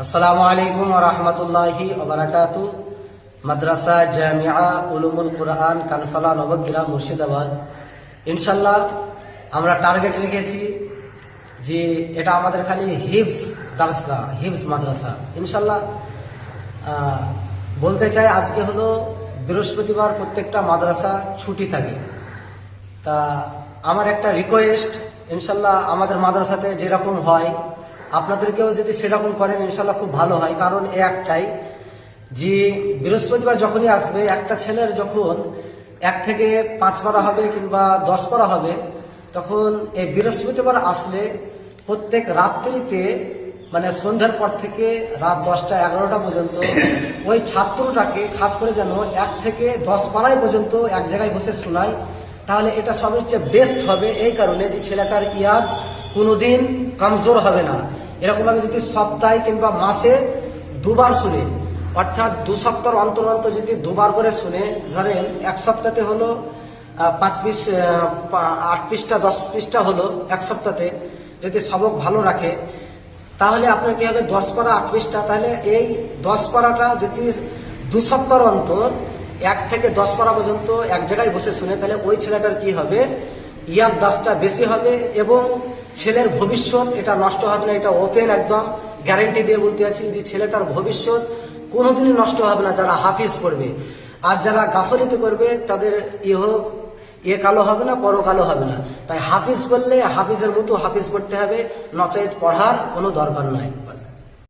আসসালামু আলাইকুম ওয়া রাহমাতুল্লাহি ওয়া বারাকাতুহু। মাদ্রাসা জামিয়া উলুমুল কুরআন কানফালা নবগ্রাম মুর্শিদাবাদ। ইনশাআল্লাহ আমরা টার্গেট রেখেছি যে এটা আমাদের খালি হিফজ দারসগাহ, হিফজ মাদ্রাসা। ইনশাআল্লাহ বলতে চাই আজকে হলো বৃহস্পতিবার, প্রত্যেকটা মাদ্রাসা ছুটি থাকে। তা আমার একটা রিকোয়েস্ট, ইনশাআল্লাহ আমাদের মাদ্রাসাতে যেরকম হয় আপনাদেরকেও যদি সেরকম করেন ইনশাল্লাহ খুব ভালো হয়। কারণ একটাই যে বৃহস্পতিবার যখনই আসবে, একটা ছেলের যখন 1 থেকে 5 পারা হবে কিংবা 10 পারা হবে, তখন এই বৃহস্পতিবার আসলে প্রত্যেক রাত্রিতে মানে সন্ধ্যার পর থেকে রাত 10টা 11টা পর্যন্ত ওই ছাত্রটাকে খাস করে যেন 1 থেকে 10 পাড়ায় পর্যন্ত এক জায়গায় বসে শোনায়, তাহলে এটা সবচেয়ে বেস্ট হবে। এই কারণে যে ছেলেটার ইয়াদ কোনোদিন কমজোর হবে না। এরকমভাবে যদি সপ্তাহে কিংবা মাসে 2 বার শুনে, অর্থাৎ 2 সপ্তাহ অন্তর অন্তর যদি 2 বার করে শুনে, ধরেন 1 সপ্তাহে হলো 8 পৃষ্ঠা 10 পৃষ্ঠা হলো 1 সপ্তাহে, যদি সবক ভালো রাখে তাহলে আপনার কি হবে 10 পারা 8 পৃষ্ঠা। তাহলে এই 10 পারাটা যদি 2 সপ্তাহ অন্তর 1 থেকে 10 পারা পর্যন্ত এক জায়গায় বসে শুনে, তাহলে ওই ছেলেটার কি হবে, ইয়াদ দাসটা বেশি হবে এবং ছেলের ভবিষ্যৎ এটা নষ্ট হবে না। এটা ওপেন একদম গ্যারেন্টি দিয়ে বলতে আছি যে ছেলেটার ভবিষ্যৎ কোনোদিনই নষ্ট হবে না যারা হাফিজ পড়বে। আর যারা গাফলিতে করবে তাদের এ কালো হবে না, পরও কালো হবে না। তাই হাফিজ পড়লে হাফিজের মতো হাফিজ পড়তে হবে, নচেত পড়ার কোনো দরকার নাই।